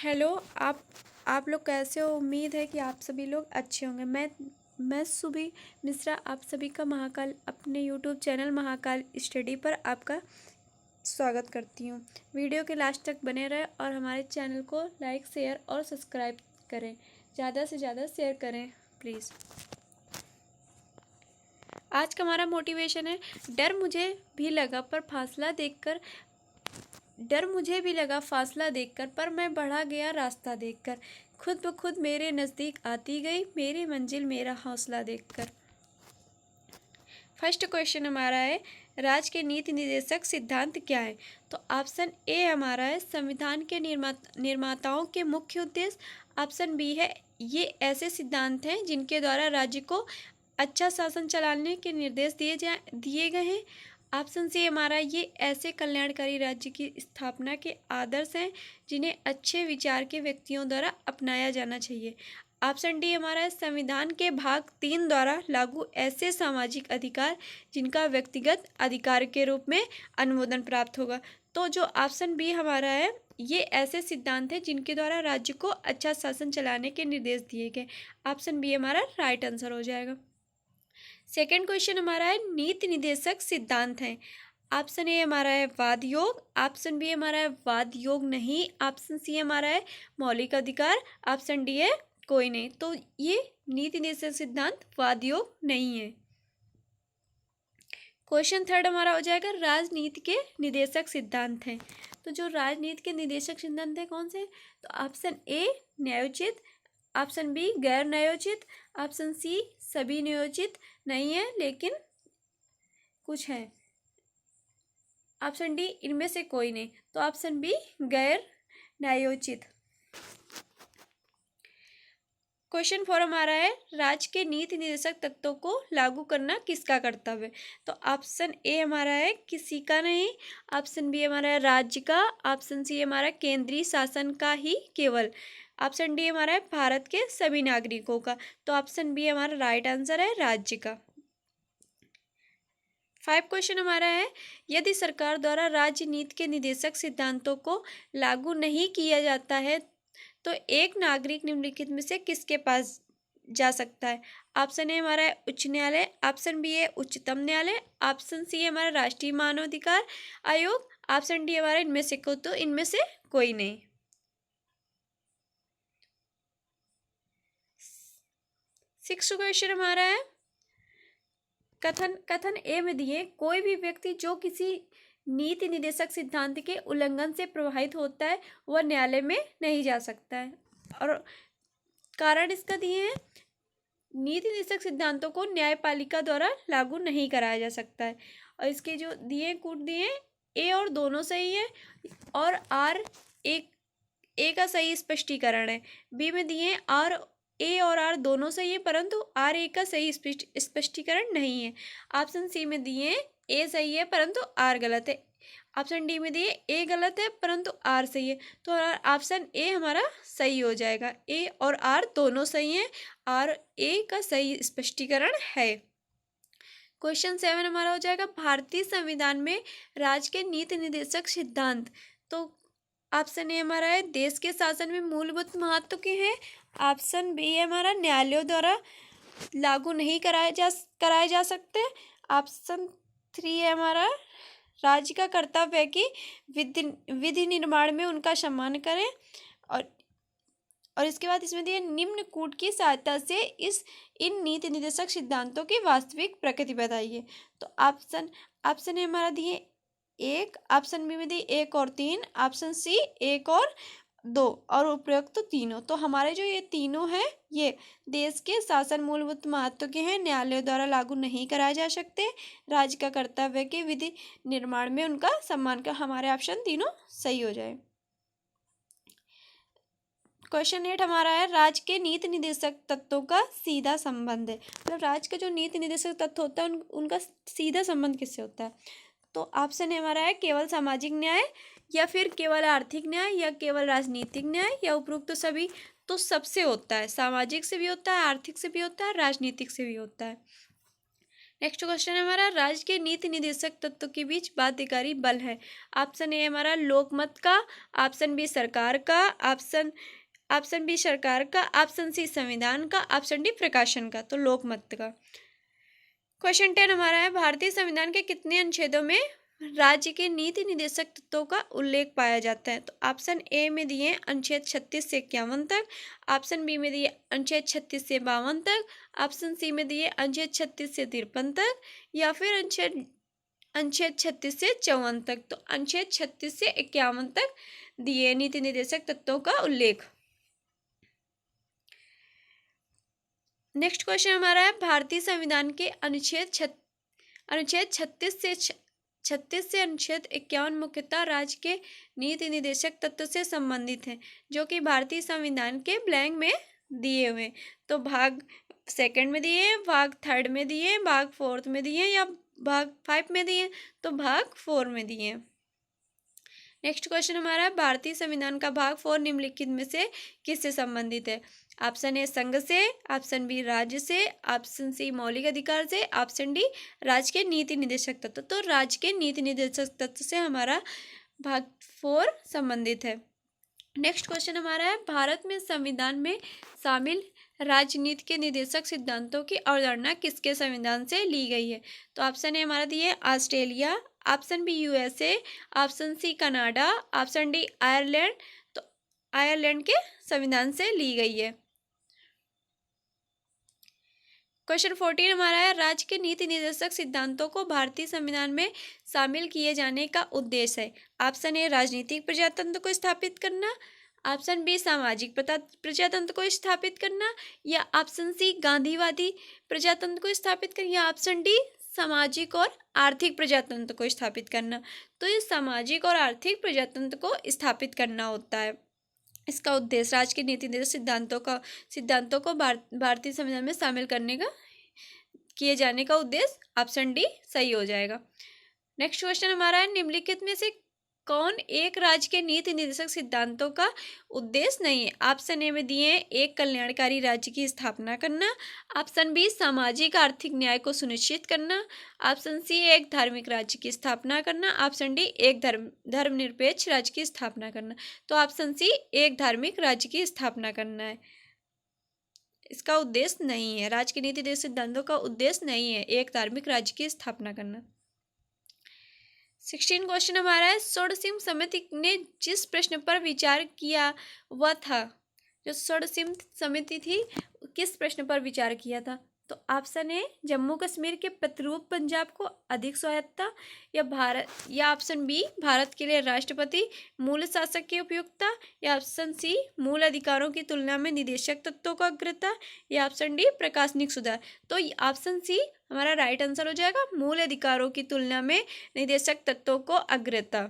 Hello. आप लोग कैसे हो? उम्मीद है कि आप सभी लोग अच्छे होंगे। मैं सुबी मिश्रा आप सभी का महाकाल अपने यूट्यूब चैनल महाकाल स्टडी पर आपका स्वागत करती हूँ। वीडियो के लास्ट तक बने रहें और हमारे चैनल को लाइक शेयर और सब्सक्राइब करें। ज़्यादा से ज़्यादा शेयर करें प्लीज़। आज का हमारा मोटिवेशन है, डर मुझे भी लगा फासला देखकर, पर मैं बढ़ा गया रास्ता देखकर। खुद ब खुद मेरे नज़दीक आती गई मेरी मंजिल मेरा हौसला देखकर। फर्स्ट क्वेश्चन हमारा है, राज्य के नीति निर्देशक सिद्धांत क्या है? तो ऑप्शन ए हमारा है, संविधान के निर्माताओं के मुख्य उद्देश्य। ऑप्शन बी है, ये ऐसे सिद्धांत हैं जिनके द्वारा राज्य को अच्छा शासन चलाने के निर्देश दिए गए हैं। ऑप्शन सी हमारा, ये ऐसे कल्याणकारी राज्य की स्थापना के आदर्श हैं जिन्हें अच्छे विचार के व्यक्तियों द्वारा अपनाया जाना चाहिए। ऑप्शन डी हमारा है, संविधान के भाग 3 द्वारा लागू ऐसे सामाजिक अधिकार जिनका व्यक्तिगत अधिकार के रूप में अनुमोदन प्राप्त होगा। तो जो ऑप्शन बी हमारा है, ये ऐसे सिद्धांत हैं जिनके द्वारा राज्य को अच्छा शासन चलाने के निर्देश दिए गए। ऑप्शन बी हमारा राइट आंसर हो जाएगा। सेकेंड क्वेश्चन हमारा है, नीति निर्देशक सिद्धांत हैं। ऑप्शन ए हमारा है वाद योग, ऑप्शन बी हमारा है वाद योग नहीं, ऑप्शन सी हमारा है मौलिक अधिकार, ऑप्शन डी है कोई नहीं। तो ये नीति निर्देशक सिद्धांत वाद योग नहीं है। क्वेश्चन थर्ड हमारा हो जाएगा, राजनीति के निर्देशक सिद्धांत हैं। तो जो राजनीति के निर्देशक सिद्धांत हैं कौन से? तो ऑप्शन ए न्यायोचित, ऑप्शन बी गैर न्यायोचित, ऑप्शन सी सभी न्यायोचित नहीं है लेकिन कुछ है, ऑप्शन डी इनमें से कोई नहीं। तो ऑप्शन बी गैर न्यायोचित। क्वेश्चन 4 हमारा है, राज्य के नीति निर्देशक तत्वों को लागू करना किसका कर्तव्य है? तो ऑप्शन ए हमारा है किसी का नहीं, ऑप्शन बी हमारा है राज्य का, ऑप्शन सी हमारा केंद्रीय शासन का ही केवल, ऑप्शन डी हमारा है भारत के सभी नागरिकों का। तो ऑप्शन बी हमारा राइट आंसर है राज्य का। 5 क्वेश्चन हमारा है, यदि सरकार द्वारा राज्य नीति के निर्देशक सिद्धांतों को लागू नहीं किया जाता है तो एक नागरिक निम्नलिखित में से किसके पास जा सकता है? ऑप्शन ए हमारा है उच्च न्यायालय, ऑप्शन बी है उच्चतम न्यायालय, ऑप्शन सी है हमारा राष्ट्रीय मानवाधिकार आयोग, ऑप्शन डी हमारा इनमें से कोई नहीं। सिक्स्थ क्वेश्चन हमारा है, कथन ए में दिए कोई भी व्यक्ति जो किसी नीति निर्देशक सिद्धांत के उल्लंघन से प्रभावित होता है वह न्यायालय में नहीं जा सकता है। और कारण इसका दिए हैं, नीति निर्देशक सिद्धांतों को न्यायपालिका द्वारा लागू नहीं कराया जा सकता है। और इसके जो दिए कूट दिए, ए और दोनों सही है और आर ए का सही स्पष्टीकरण है। बी में दिए आर ए और आर दोनों सही है परंतु आर ए का सही स्पष्टीकरण नहीं है। ऑप्शन सी में दिए ए सही है परंतु आर गलत है। ऑप्शन डी में दिए ए गलत है परंतु आर सही है। तो ऑप्शन ए हमारा सही हो जाएगा, ए और आर दोनों सही हैं, आर ए का सही स्पष्टीकरण है। क्वेश्चन 7 हमारा हो जाएगा, भारतीय संविधान में राज्य के नीति निर्देशक सिद्धांत। तो ऑप्शन ए हमारा है देश के शासन में मूलभूत महत्व के हैं, ऑप्शन बी है हमारा न्यायालयों द्वारा लागू नहीं कराए जा सकते, ऑप्शन 3 है हमारा राज्य का कर्तव्य है कि विधि निर्माण में उनका सम्मान करें, और इसके बाद इसमें दिए निम्न कूट की सहायता से इन नीति निर्देशक सिद्धांतों की वास्तविक प्रकृति बताइए। तो ऑप्शन है हमारा दिए 1, ऑप्शन बी में दिए 1 और 3, ऑप्शन सी 1 और 2 और उपयुक्त तो तीनों। तो हमारे जो ये तीनों हैं ये देश के शासन मूलभूत महत्व के हैं, न्यायालयों द्वारा लागू नहीं कराए जा सकते, राज्य का कर्तव्य है कि विधि निर्माण में उनका सम्मान का। हमारे ऑप्शन तीनों सही हो जाए। क्वेश्चन 8 हमारा है, राज्य के नीति निर्देशक तत्वों का सीधा संबंध है। मतलब राज्य का जो नीति निर्देशक तत्व होता है उनका सीधा संबंध किससे होता है? तो ऑप्शन है हमारा है केवल सामाजिक न्याय, या फिर केवल आर्थिक न्याय, या केवल राजनीतिक न्याय, या उपरोक्त तो सभी। तो सबसे होता है, सामाजिक से भी होता है, आर्थिक से भी होता है, राजनीतिक से भी होता है। नेक्स्ट क्वेश्चन है हमारा, राज्य के नीति निदेशक तत्वों के बीच बाध्यकारी बल है। ऑप्शन ए हमारा लोकमत का, ऑप्शन बी सरकार का, ऑप्शन बी सरकार का, ऑप्शन सी संविधान का, ऑप्शन डी प्रकाशन का। तो लोकमत का। क्वेश्चन 10 हमारा है, भारतीय संविधान के कितने अनुच्छेदों में राज्य के नीति निदेशक तत्वों का उल्लेख पाया जाता है? तो ऑप्शन ए में दिए अनुच्छेद 36 से 51 तक, ऑप्शन बी में दिए अनुच्छेद 36 से 52 तक, ऑप्शन सी में दिए अनुच्छेद 36 से 53 तक, या फिर अनुच्छेद 36 से 54 तक। तो अनुच्छेद 36 से 51 तक दिए नीति निदेशक तत्वों का उल्लेख। नेक्स्ट क्वेश्चन हमारा है, भारतीय संविधान के अनुच्छेद 36 से अनुच्छेद 51 मुख्यतः राज्य के नीति निदेशक तत्व से संबंधित हैं, जो कि भारतीय संविधान के ब्लैंक में दिए हुए। तो भाग 2 में दिए, भाग 3 में दिए, भाग 4 में दिए, या भाग 5 में दिए। तो भाग 4 में दिए। नेक्स्ट क्वेश्चन हमारा है, भारतीय संविधान का भाग 4 निम्नलिखित में से किससे संबंधित है? ऑप्शन ए संघ से, ऑप्शन बी राज्य से, ऑप्शन सी मौलिक अधिकार से, ऑप्शन डी राज्य के नीति निदेशक तत्व। तो राज्य के नीति निदेशक तत्व से हमारा भाग 4 संबंधित है। नेक्स्ट क्वेश्चन हमारा है, भारत में संविधान में शामिल राजनीति के निदेशक सिद्धांतों की अवधारणा किसके संविधान से ली गई है? तो ऑप्शन ए हमारा दिए Australia, option B USA, option C Canada, option D Ireland. तो आयरलैंड के संविधान से ली गई है। क्वेश्चन 14 हमारा है, राज्य के नीति निदेशक सिद्धांतों को भारतीय संविधान में शामिल किए जाने का उद्देश्य है। ऑप्शन ए राजनीतिक प्रजातंत्र को स्थापित करना, ऑप्शन बी सामाजिक प्रजातंत्र को स्थापित करना, या ऑप्शन सी गांधीवादी प्रजातंत्र को स्थापित करना, या ऑप्शन डी सामाजिक और आर्थिक प्रजातंत्र को स्थापित करना। तो ये सामाजिक और आर्थिक प्रजातंत्र को स्थापित करना होता है। इसका उद्देश्य राज्य के नीति निदेशक सिद्धांतों को भारतीय संविधान में शामिल किए जाने का उद्देश्य ऑप्शन डी सही हो जाएगा। नेक्स्ट क्वेश्चन हमारा है, निम्नलिखित में से कौन एक राज्य के नीति निदेशक सिद्धांतों का उद्देश्य नहीं है? ऑप्शन ए में दिए एक कल्याणकारी राज्य की स्थापना करना, ऑप्शन बी सामाजिक आर्थिक न्याय को सुनिश्चित करना, ऑप्शन सी एक धार्मिक राज्य की स्थापना करना, ऑप्शन डी एक धर्मनिरपेक्ष राज्य की स्थापना करना। तो ऑप्शन सी एक धार्मिक राज्य की स्थापना करना है। इसका उद्देश्य नहीं है, राज्य के नीति निदेशक सिद्धांतों का उद्देश्य नहीं है एक धार्मिक राज्य की स्थापना करना। 16 क्वेश्चन हमारा है, षोडशीम समिति ने जिस प्रश्न पर विचार किया वह था, जो षोडशीम समिति थी किस प्रश्न पर विचार किया था? तो ऑप्शन ए जम्मू कश्मीर के प्रतिरूप पंजाब को अधिक स्वायत्तता, या ऑप्शन बी भारत के लिए राष्ट्रपति मूल शासक की उपयुक्तता, या ऑप्शन सी मूल अधिकारों की तुलना में निदेशक तत्वों को अग्रता, या ऑप्शन डी प्रशासनिक सुधार। तो ऑप्शन सी हमारा राइट आंसर हो जाएगा, मूल अधिकारों की तुलना में निदेशक तत्वों को अग्रता।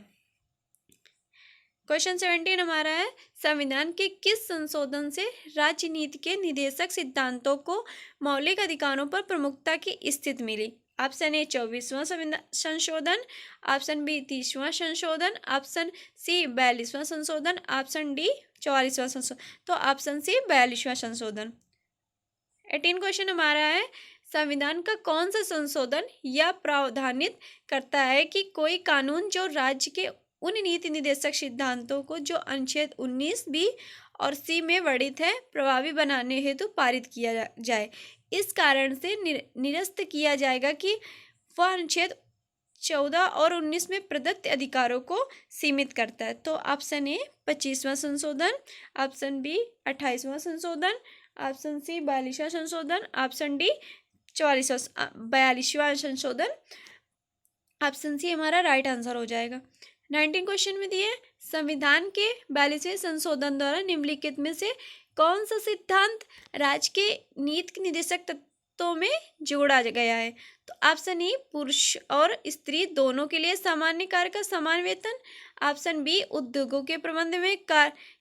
क्वेश्चन 17 हमारा है, संविधान के किस संशोधन से राज्य नीति के निदेशक सिद्धांतों को मौलिक अधिकारों पर प्रमुखता की स्थिति मिली? ऑप्शन ए 24वां संशोधन, ऑप्शन बी 30वां संशोधन, ऑप्शन सी 42वां संशोधन, ऑप्शन डी 44वां संशोधन। तो ऑप्शन सी 42वां संशोधन। 18 क्वेश्चन हमारा है, संविधान का कौन सा संशोधन यह प्रावधानित करता है कि कोई कानून जो राज्य के उन नीति निदेशक सिद्धांतों को जो अनुच्छेद 19 बी और सी में वर्णित है प्रभावी बनाने हेतु पारित किया जाए? इस कारण से निरस्त किया जाएगा कि वह अनुच्छेद 14 और 19 में प्रदत्त अधिकारों को सीमित करता है। तो ऑप्शन ए 25वां संशोधन, ऑप्शन बी 28वां संशोधन, ऑप्शन सी 42वां संशोधन, ऑप्शन डी 42वां संशोधन। ऑप्शन सी हमारा राइट आंसर हो जाएगा। 19 क्वेश्चन में दिए, संविधान के 42वें संशोधन द्वारा निम्नलिखित में से कौन सा सिद्धांत राज्य के नीति निदेशक तत्वों में जोड़ा गया है? तो ऑप्शन ई पुरुष और स्त्री दोनों के लिए सामान्य कार्य का समान वेतन, ऑप्शन बी उद्योगों के प्रबंध में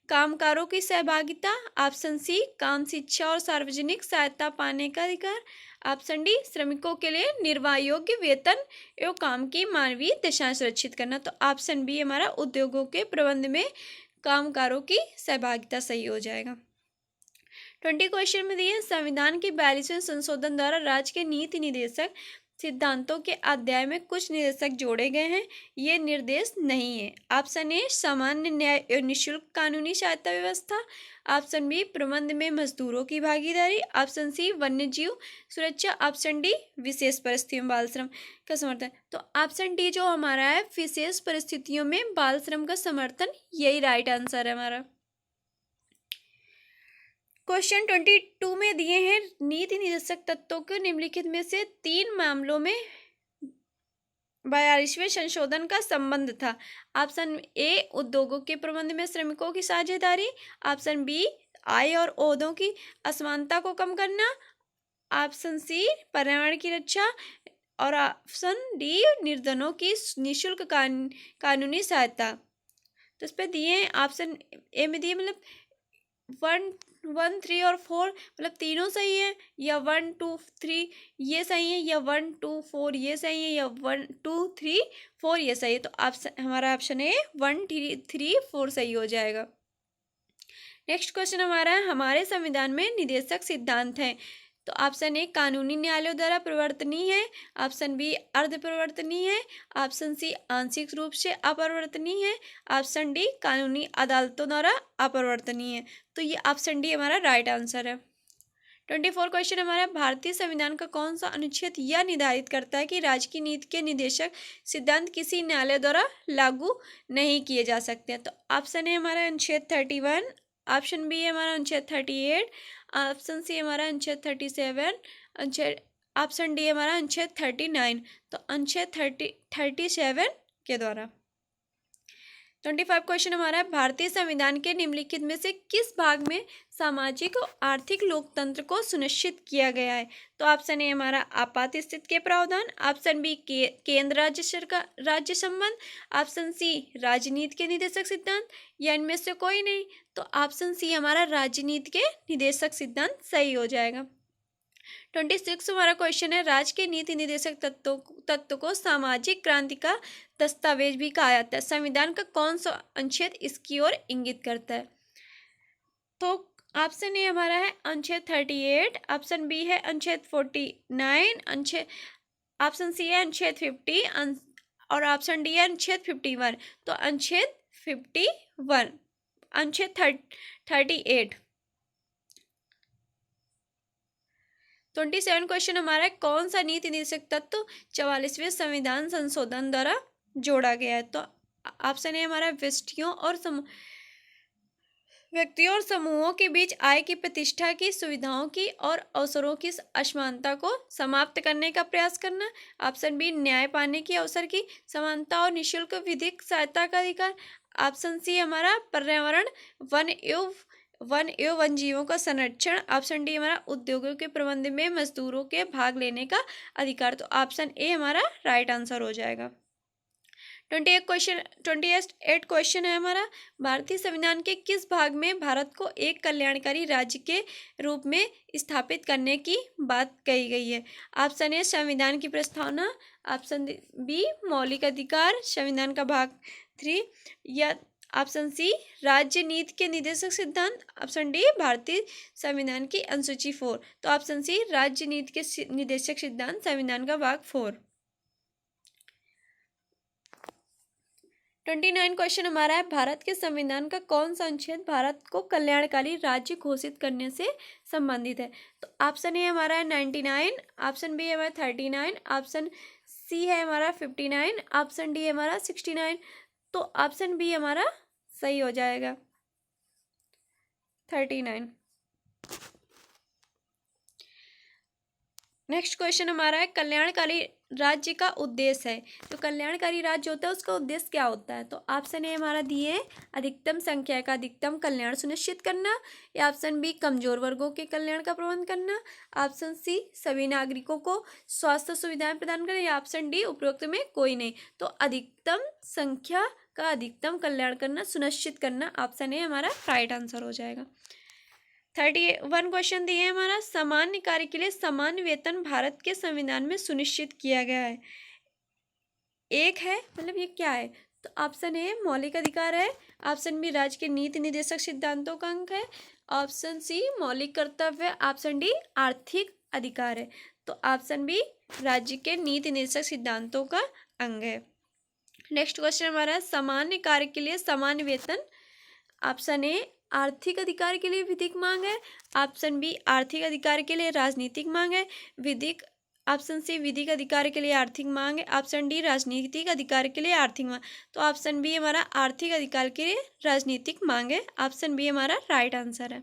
कामगारों की सहभागिता, ऑप्शन सी काम शिक्षा और सार्वजनिक सहायता पाने का अधिकार, ऑप्शन डी श्रमिकों के लिए निर्वाह योग्य वेतन एवं काम की मानवीय दशा सुरक्षित करना। तो ऑप्शन बी हमारा उद्योगों के प्रबंध में कामगारों की सहभागिता सही हो जाएगा। 20 क्वेश्चन में दिए, संविधान के 42वें संशोधन द्वारा राज्य के नीति निदेशक सिद्धांतों के अध्याय में कुछ निर्देशक जोड़े गए हैं, ये निर्देश नहीं है। ऑप्शन ए सामान्य न्याय और निःशुल्क कानूनी सहायता व्यवस्था, ऑप्शन बी प्रबंध में मजदूरों की भागीदारी, ऑप्शन सी वन्य जीव सुरक्षा, ऑप्शन डी विशेष परिस्थितियों में बाल श्रम का समर्थन। तो ऑप्शन डी जो हमारा है विशेष परिस्थितियों में बाल श्रम का समर्थन, यही राइट आंसर है हमारा। क्वेश्चन 22 में दिए हैं नीति निर्देशक तत्वों के निम्नलिखित में से 3 मामलों में 42वें संशोधन का संबंध था। ऑप्शन ए उद्योगों के प्रबंध में श्रमिकों की साझेदारी, ऑप्शन बी आय और ओहदों की असमानता को कम करना, ऑप्शन सी पर्यावरण की रक्षा और ऑप्शन डी निर्धनों की निःशुल्क कानूनी सहायता। तो इस पे दिए हैं ऑप्शन ए में दिए मतलब 1, 3 और 4 मतलब तीनों सही है, या 1, 2, 3 ये सही है, या 1, 2, 4 ये सही है, या 1, 2, 3, 4 ये सही है। तो ऑप्शन हमारा ऑप्शन है 1, 3, 4 सही हो जाएगा। नेक्स्ट क्वेश्चन हमारा है हमारे संविधान में निदेशक सिद्धांत हैं। तो ऑप्शन ए कानूनी न्यायालयों द्वारा परिवर्तनीय है, ऑप्शन बी अर्ध परिवर्तनीय है, ऑप्शन सी आंशिक रूप से अपरिवर्तनीय है, ऑप्शन डी कानूनी अदालतों द्वारा अपरिवर्तनीय है। तो ये ऑप्शन डी हमारा राइट आंसर है। 24 क्वेश्चन हमारा भारतीय संविधान का कौन सा अनुच्छेद यह निर्धारित करता है कि राज्य की नीति के निदेशक सिद्धांत किसी न्यायालय द्वारा लागू नहीं किए जा सकते हैं। तो ऑप्शन ए हमारा अनुच्छेद 31, ऑप्शन बी है हमारा अनुच्छेद 38, ऑप्शन सी हमारा अनुच्छेद 37, ऑप्शन डी हमारा अनुच्छेद 39। तो अनुच्छेद 37 के द्वारा। 25 क्वेश्चन हमारा है भारतीय संविधान के निम्नलिखित में से किस भाग में सामाजिक और आर्थिक लोकतंत्र को सुनिश्चित किया गया है। तो ऑप्शन ए हमारा आपात स्थिति के प्रावधान, ऑप्शन बी केंद्र राज्य सरकार राज्य संबंध, ऑप्शन सी राजनीति के निदेशक सिद्धांत, या इनमें से कोई नहीं। तो ऑप्शन सी हमारा राजनीति के निदेशक सिद्धांत सही हो जाएगा। 26 हमारा क्वेश्चन है राज्य के नीति निर्देशक तत्व को सामाजिक क्रांति का दस्तावेज भी कहा जाता है। संविधान का कौन सा अनुच्छेद इसकी ओर इंगित करता है। तो ऑप्शन ए हमारा है अनुच्छेद 38, ऑप्शन बी है अनुच्छेद 49, ऑप्शन सी है अनुच्छेद 50 और ऑप्शन डी है अनुच्छेद 51। तो अनुच्छेद 51, अनुच्छेद 38। 27 क्वेश्चन हमारा है कौन सा नीति निर्देशक तत्व 44वें संविधान संशोधन द्वारा जोड़ा गया है। तो ऑप्शन है हमारा व्यक्तियों और समूहों के बीच आय की प्रतिष्ठा की सुविधाओं की और अवसरों की असमानता को समाप्त करने का प्रयास करना, ऑप्शन बी न्याय पाने की अवसर की समानता और निःशुल्क विधिक सहायता का अधिकार, ऑप्शन सी हमारा पर्यावरण वन जीवों का संरक्षण, ऑप्शन डी हमारा उद्योगों के प्रबंध में मजदूरों के भाग लेने का अधिकार। तो ऑप्शन ए हमारा राइट आंसर हो जाएगा। 28 क्वेश्चन है हमारा भारतीय संविधान के किस भाग में भारत को एक कल्याणकारी राज्य के रूप में स्थापित करने की बात कही गई है। ऑप्शन ए संविधान की प्रस्तावना, ऑप्शन बी मौलिक अधिकार संविधान का भाग 3, या ऑप्शन सी राज्य नीति के निदेशक सिद्धांत, ऑप्शन डी भारतीय संविधान की अनुसूची 4। तो ऑप्शन सी राज्य नीति के निदेशक सिद्धांत संविधान का भाग 4। 29 क्वेश्चन हमारा है भारत के संविधान का कौन सा अनुच्छेद भारत को कल्याणकारी राज्य घोषित करने से संबंधित है। तो ऑप्शन ए हमारा है 99, ऑप्शन बी है हमारा 39, ऑप्शन सी है हमारा 59, ऑप्शन डी है हमारा 69। तो ऑप्शन बी हमारा सही हो जाएगा 39। नेक्स्ट क्वेश्चन हमारा है कल्याणकारी राज्य का उद्देश्य है। तो कल्याणकारी राज्य होता है उसका उद्देश्य क्या होता है। तो ऑप्शन ए हमारा दिए अधिकतम संख्या का अधिकतम कल्याण सुनिश्चित करना, या ऑप्शन बी कमजोर वर्गों के कल्याण का प्रबंध करना, ऑप्शन सी सभी नागरिकों को स्वास्थ्य सुविधाएं प्रदान करना, या ऑप्शन डी उपरोक्त में कोई नहीं। तो अधिकतम संख्या का अधिकतम कल्याण करना सुनिश्चित करना, ऑप्शन ए हमारा राइट आंसर हो जाएगा। 31 क्वेश्चन दिए हैं हमारा सामान्य कार्य के लिए समान वेतन भारत के संविधान में सुनिश्चित किया गया है। एक है मतलब ये क्या है। तो ऑप्शन ए मौलिक अधिकार है, ऑप्शन बी राज्य के नीति निर्देशक सिद्धांतों का अंग है, ऑप्शन सी मौलिक कर्तव्य, ऑप्शन डी आर्थिक अधिकार है। तो ऑप्शन बी राज्य के नीति निर्देशक सिद्धांतों का अंग है। नेक्स्ट क्वेश्चन हमारा है, सामान्य कार्य के लिए समान वेतन। ऑप्शन ए आर्थिक अधिकार के लिए विधिक मांग है। ऑप्शन बी आर्थिक अधिकार के लिए राजनीतिक मांग है। विधिक ऑप्शन सी विधिक अधिकार के लिए आर्थिक मांग है। ऑप्शन डी राजनीतिक अधिकार के लिए आर्थिक मांग। तो ऑप्शन बी हमारा आर्थिक अधिकार के लिए राजनीतिक मांग है। ऑप्शन बी हमारा राइट आंसर है।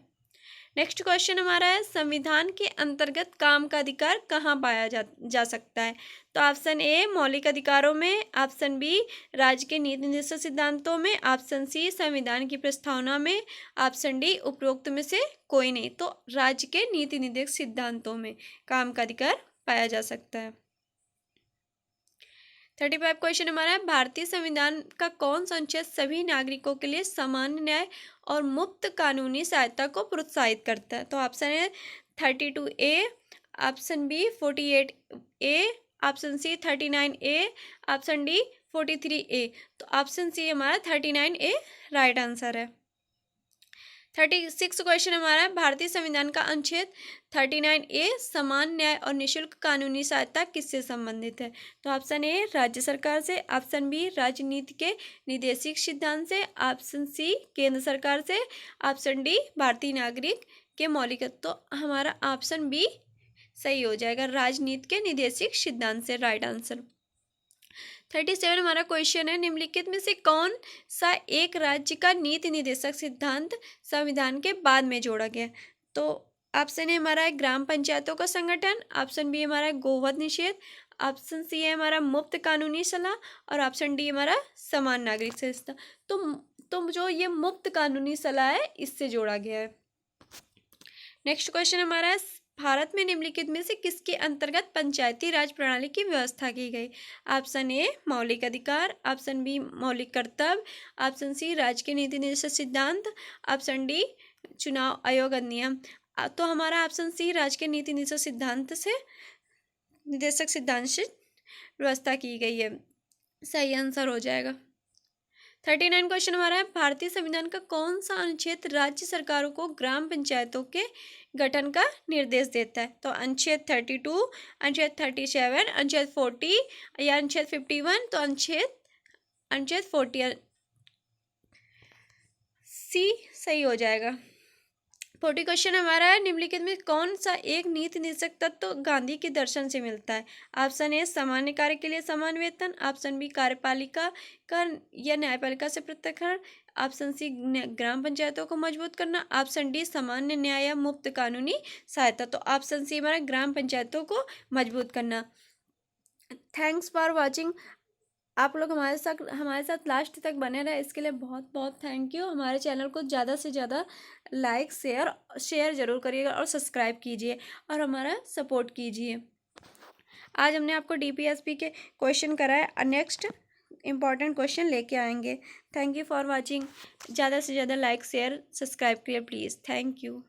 नेक्स्ट क्वेश्चन हमारा है, संविधान के अंतर्गत काम का अधिकार कहाँ पाया जा सकता है। तो ऑप्शन ए मौलिक अधिकारों में। ऑप्शन बी राज्य के नीति निर्देशक सिद्धांतों में। ऑप्शन सी संविधान की प्रस्तावना में। ऑप्शन डी उपरोक्त में से कोई नहीं। तो राज्य के नीति निर्देशक सिद्धांतों में काम का अधिकार पाया जा सकता है। 35 क्वेश्चन हमारा है, भारतीय संविधान का कौन सा अनुच्छेद सभी नागरिकों के लिए समान न्याय और मुफ्त कानूनी सहायता को प्रोत्साहित करता है। तो ऑप्शन है 32A, option B 48A, option C 39A, option D 43A। तो ऑप्शन सी हमारा 39A राइट आंसर है। 36 क्वेश्चन हमारा है, भारतीय संविधान का अनुच्छेद 39A समान न्याय और निःशुल्क कानूनी सहायता किससे संबंधित है। तो ऑप्शन ए राज्य सरकार से। ऑप्शन बी राजनीति के निर्देशिक सिद्धांत से। ऑप्शन सी केंद्र सरकार से। ऑप्शन डी भारतीय नागरिक के मौलिक। तो हमारा ऑप्शन बी सही हो जाएगा, राजनीति के निर्देशिक सिद्धांत से राइट आंसर। 37 हमारा क्वेश्चन है, निम्नलिखित में से कौन सा एक राज्य का नीति निर्देशक सिद्धांत संविधान के बाद में जोड़ा गया। तो ऑप्शन ए हमारा है ग्राम पंचायतों का संगठन। ऑप्शन बी हमारा है गोवध निषेध। ऑप्शन सी है हमारा मुफ्त कानूनी सलाह। और ऑप्शन डी हमारा समान नागरिक संस्था। तो जो ये मुफ्त कानूनी सलाह है इससे जोड़ा गया है। नेक्स्ट क्वेश्चन हमारा है, भारत में निम्नलिखित में से किसके अंतर्गत पंचायती राज प्रणाली की व्यवस्था की गई। ऑप्शन ए मौलिक अधिकार। ऑप्शन बी मौलिक कर्तव्य। ऑप्शन सी राज्य के नीति निर्देशक सिद्धांत। ऑप्शन डी चुनाव आयोग अधिनियम। तो हमारा ऑप्शन सी राज्य के नीति निर्देशक सिद्धांत से व्यवस्था की गई है, सही आंसर हो जाएगा। 39 क्वेश्चन हमारा है, भारतीय संविधान का कौन सा अनुच्छेद राज्य सरकारों को ग्राम पंचायतों के गठन का निर्देश देता है। तो अनुच्छेद 32, अनुच्छेद 37, अनुच्छेद 40 या अनुच्छेद 51। तो अनुच्छेद 40 सी सही हो जाएगा। 40 क्वेश्चन हमारा है, निम्नलिखित में कौन सा एक नीति निर्देशक तत्व गांधी के दर्शन से मिलता है। ऑप्शन ए सामान्य कार्य के लिए समान वेतन। ऑप्शन बी कार्यपालिका का या न्यायपालिका से पृथक्करण। ऑप्शन सी ग्राम पंचायतों को मजबूत करना। ऑप्शन डी सामान्य न्याय या मुफ्त कानूनी सहायता। तो ऑप्शन सी हमारा ग्राम पंचायतों को मजबूत करना। Thanks for watching. आप लोग हमारे साथ लास्ट तक बने रहे, इसके लिए बहुत बहुत थैंक यू। हमारे चैनल को ज़्यादा से ज़्यादा लाइक शेयर ज़रूर करिएगा और सब्सक्राइब कीजिए और हमारा सपोर्ट कीजिए। आज हमने आपको DPSP के क्वेश्चन कराए और नेक्स्ट इम्पॉर्टेंट क्वेश्चन लेके आएंगे। Thank you for watching. ज़्यादा से ज़्यादा लाइक शेयर सब्सक्राइब करिए प्लीज़। Thank you.